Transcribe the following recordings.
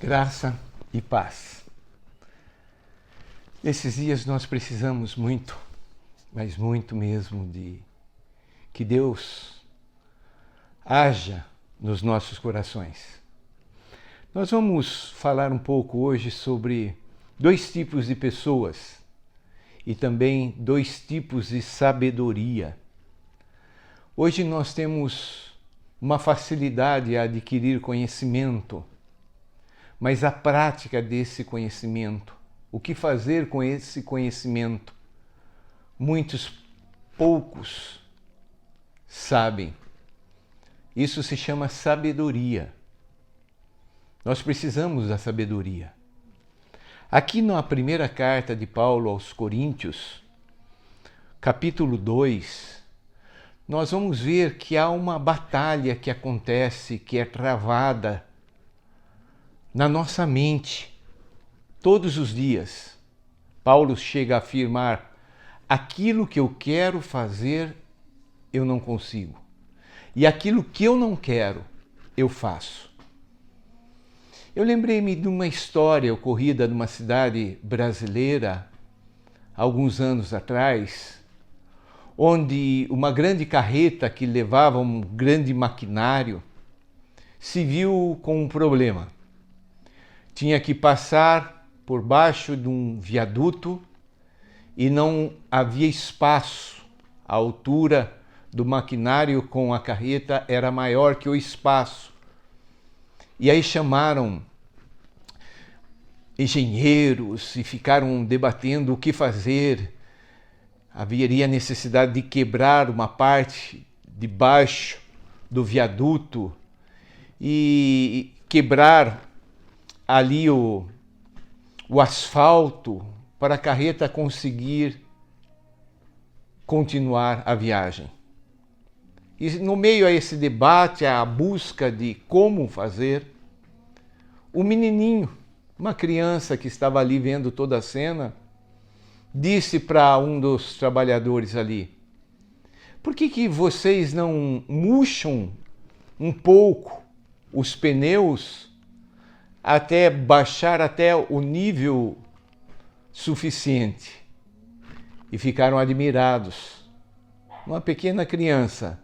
Graça e paz. Nesses dias nós precisamos muito, mas muito mesmo, de que Deus haja nos nossos corações. Nós vamos falar um pouco hoje sobre dois tipos de pessoas e também dois tipos de sabedoria. Hoje nós temos uma facilidade a adquirir conhecimento, mas a prática desse conhecimento, o que fazer com esse conhecimento, poucos sabem. Isso se chama sabedoria. Nós precisamos da sabedoria. Aqui na primeira carta de Paulo aos Coríntios, capítulo 2, nós vamos ver que há uma batalha que acontece, que é travada na nossa mente, todos os dias. Paulo chega a afirmar: aquilo que eu quero fazer, eu não consigo. E aquilo que eu não quero, eu faço. Eu lembrei-me de uma história ocorrida numa cidade brasileira, alguns anos atrás, onde uma grande carreta que levava um grande maquinário se viu com um problema. Tinha que passar por baixo de um viaduto e não havia espaço. A altura do maquinário com a carreta era maior que o espaço. E aí chamaram engenheiros e ficaram debatendo o que fazer. Haveria necessidade de quebrar uma parte de baixo do viaduto e quebrar ali o asfalto para a carreta conseguir continuar a viagem. E no meio a esse debate, a busca de como fazer, o menininho, uma criança que estava ali vendo toda a cena, disse para um dos trabalhadores ali: por que vocês não murcham um pouco os pneus até baixar até o nível suficiente? E ficaram admirados. Uma pequena criança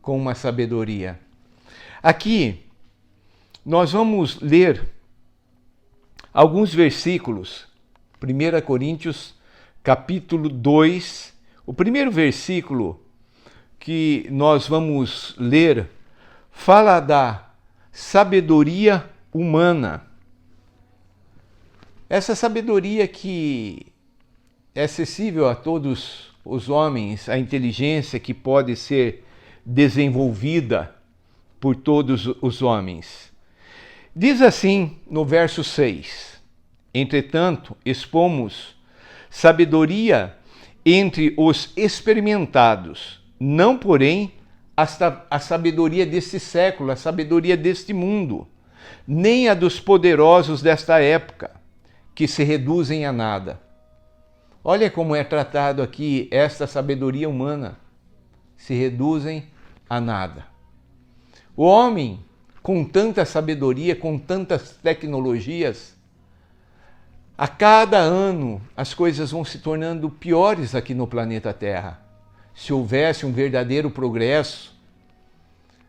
com uma sabedoria. Aqui nós vamos ler alguns versículos. 1 Coríntios capítulo 2, o primeiro versículo que nós vamos ler fala da sabedoria humana. Essa sabedoria que é acessível a todos os homens, a inteligência que pode ser desenvolvida por todos os homens. Diz assim no verso 6: entretanto, expomos sabedoria entre os experimentados, não porém a sabedoria deste século, a sabedoria deste mundo, nem a dos poderosos desta época, que se reduzem a nada. Olha como é tratado aqui esta sabedoria humana. Se reduzem a nada. O homem, com tanta sabedoria, com tantas tecnologias, a cada ano as coisas vão se tornando piores aqui no planeta Terra. Se houvesse um verdadeiro progresso,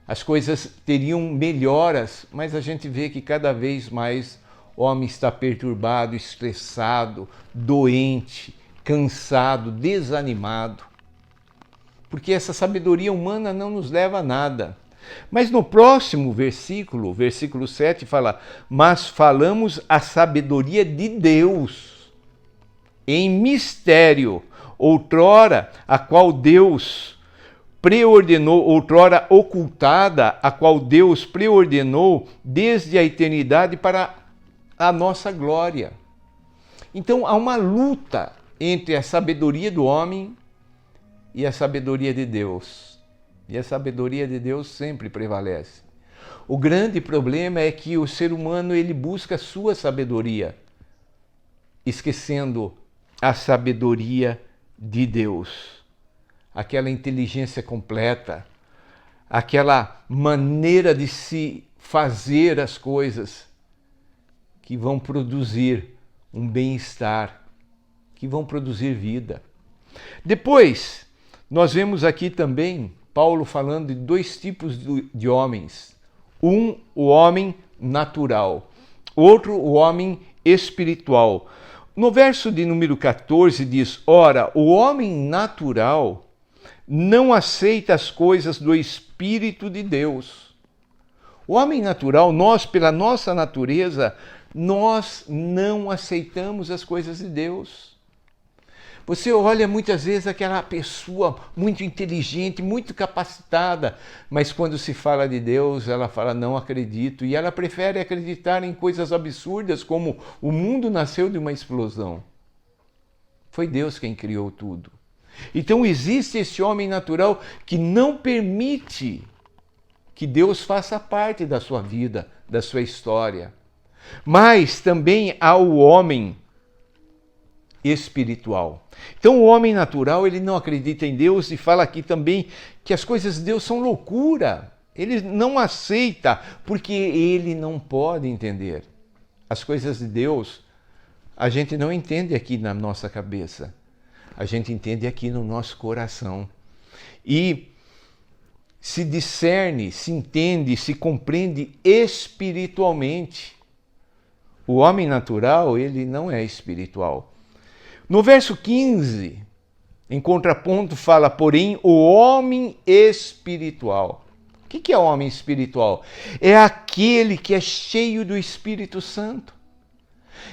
as coisas teriam melhoras, mas a gente vê que cada vez mais o homem está perturbado, estressado, doente, cansado, desanimado. Porque essa sabedoria humana não nos leva a nada. Mas no próximo versículo, versículo 7, fala: mas falamos a sabedoria de Deus, em mistério, outrora a qual Deus preordenou, outrora ocultada, a qual Deus preordenou desde a eternidade para a nossa glória. Então há uma luta entre a sabedoria do homem e a sabedoria de Deus. E a sabedoria de Deus sempre prevalece. O grande problema é que o ser humano ele busca a sua sabedoria, esquecendo a sabedoria de Deus. Aquela inteligência completa, aquela maneira de se fazer as coisas que vão produzir um bem-estar, que vão produzir vida. Depois, nós vemos aqui também Paulo falando de dois tipos de homens. Um, o homem natural. Outro, o homem espiritual. No verso de número 14 diz: ora, o homem natural não aceita as coisas do Espírito de Deus. O homem natural, nós, pela nossa natureza, nós não aceitamos as coisas de Deus. Você olha muitas vezes aquela pessoa muito inteligente, muito capacitada, mas quando se fala de Deus, ela fala, não acredito, e ela prefere acreditar em coisas absurdas, como o mundo nasceu de uma explosão. Foi Deus quem criou tudo. Então existe esse homem natural que não permite que Deus faça parte da sua vida, da sua história. Mas também há o homem espiritual. Então o homem natural, ele não acredita em Deus e fala aqui também que as coisas de Deus são loucura. Ele não aceita porque ele não pode entender. As coisas de Deus a gente não entende aqui na nossa cabeça. A gente entende aqui no nosso coração. E se discerne, se entende, se compreende espiritualmente. O homem natural, ele não é espiritual. No verso 15, em contraponto, fala, porém, o homem espiritual. O que é o homem espiritual? É aquele que é cheio do Espírito Santo.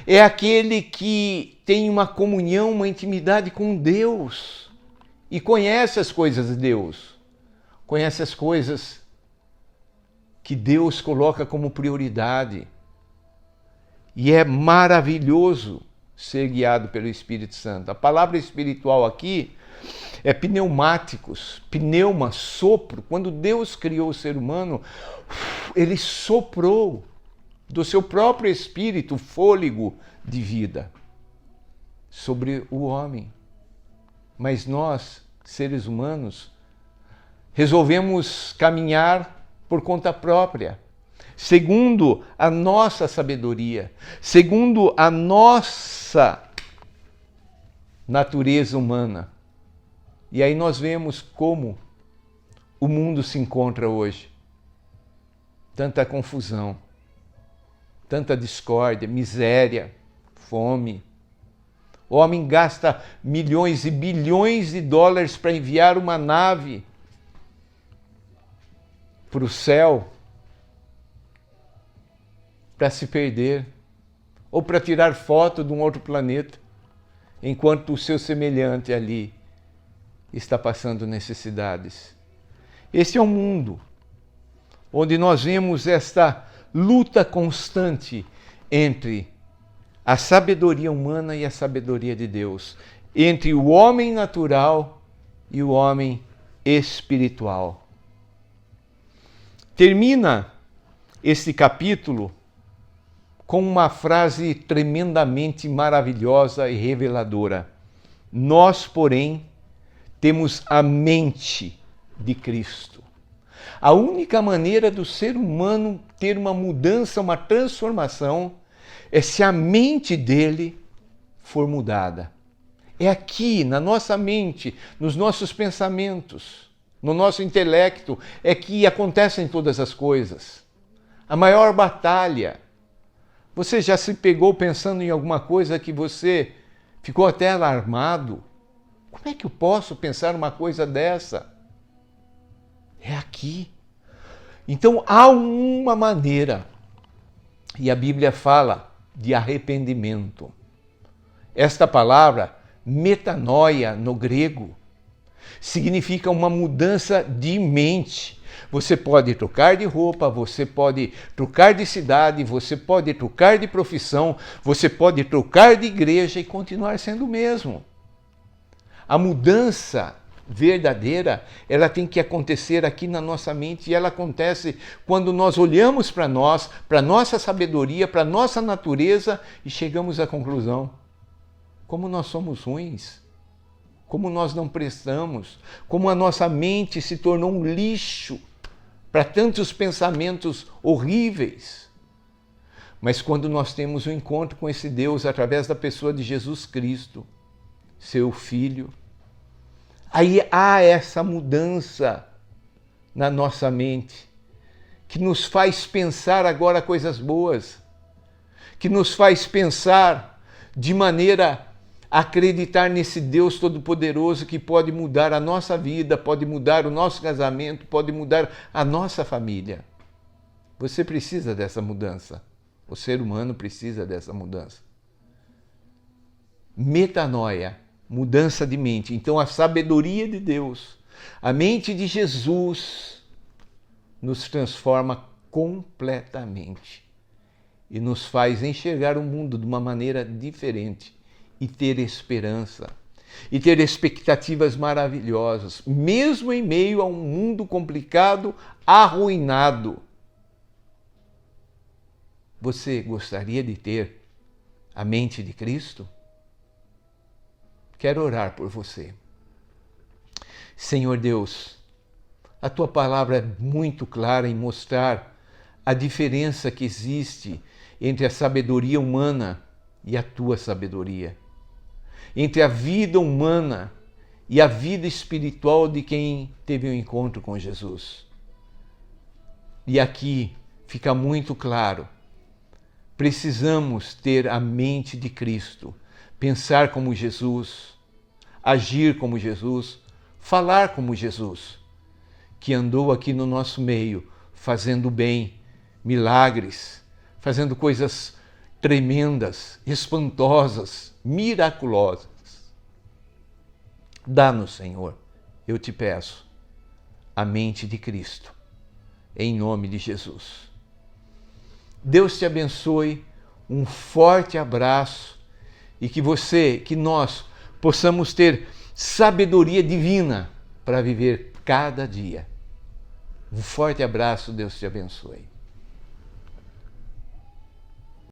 É aquele que tem uma comunhão, uma intimidade com Deus. E conhece as coisas de Deus. Conhece as coisas que Deus coloca como prioridade. E é maravilhoso ser guiado pelo Espírito Santo. A palavra espiritual aqui é pneumáticos, pneuma, sopro. Quando Deus criou o ser humano, ele soprou do seu próprio espírito fôlego de vida sobre o homem. Mas nós, seres humanos, resolvemos caminhar por conta própria, segundo a nossa sabedoria, segundo a nossa natureza humana. E aí nós vemos como o mundo se encontra hoje. Tanta confusão, tanta discórdia, miséria, fome. O homem gasta milhões e bilhões de dólares para enviar uma nave para o céu, para se perder, ou para tirar foto de um outro planeta, enquanto o seu semelhante ali está passando necessidades. Esse é um mundo onde nós vemos esta luta constante entre a sabedoria humana e a sabedoria de Deus, entre o homem natural e o homem espiritual. Termina este capítulo com uma frase tremendamente maravilhosa e reveladora. Nós, porém, temos a mente de Cristo. A única maneira do ser humano ter uma mudança, uma transformação, é se a mente dele for mudada. É aqui, na nossa mente, nos nossos pensamentos, no nosso intelecto, é que acontecem todas as coisas. A maior batalha. Você já se pegou pensando em alguma coisa que você ficou até alarmado? Como é que eu posso pensar uma coisa dessa? É aqui. Então há uma maneira, e a Bíblia fala de arrependimento. Esta palavra, metanoia no grego, significa uma mudança de mente. Você pode trocar de roupa, você pode trocar de cidade, você pode trocar de profissão, você pode trocar de igreja e continuar sendo o mesmo. A mudança verdadeira, ela tem que acontecer aqui na nossa mente, e ela acontece quando nós olhamos para nós, para nossa sabedoria, para nossa natureza e chegamos à conclusão: como nós somos ruins, como nós não prestamos, como a nossa mente se tornou um lixo para tantos pensamentos horríveis. Mas quando nós temos um encontro com esse Deus através da pessoa de Jesus Cristo, seu Filho, aí há essa mudança na nossa mente, que nos faz pensar agora coisas boas, que nos faz pensar de maneira a acreditar nesse Deus Todo-Poderoso que pode mudar a nossa vida, pode mudar o nosso casamento, pode mudar a nossa família. Você precisa dessa mudança. O ser humano precisa dessa mudança. Metanoia, mudança de mente. Então a sabedoria de Deus, a mente de Jesus, nos transforma completamente e nos faz enxergar o mundo de uma maneira diferente e ter esperança e ter expectativas maravilhosas, mesmo em meio a um mundo complicado, arruinado. Você gostaria de ter a mente de Cristo? Quero orar por você. Senhor Deus, a Tua palavra é muito clara em mostrar a diferença que existe entre a sabedoria humana e a Tua sabedoria, entre a vida humana e a vida espiritual de quem teve um encontro com Jesus. E aqui fica muito claro, precisamos ter a mente de Cristo, pensar como Jesus, agir como Jesus, falar como Jesus, que andou aqui no nosso meio, fazendo bem, milagres, fazendo coisas tremendas, espantosas, miraculosas. Dá-nos, Senhor, eu te peço, a mente de Cristo, em nome de Jesus. Deus te abençoe, um forte abraço e que nós possamos ter sabedoria divina para viver cada dia. Um forte abraço, Deus te abençoe.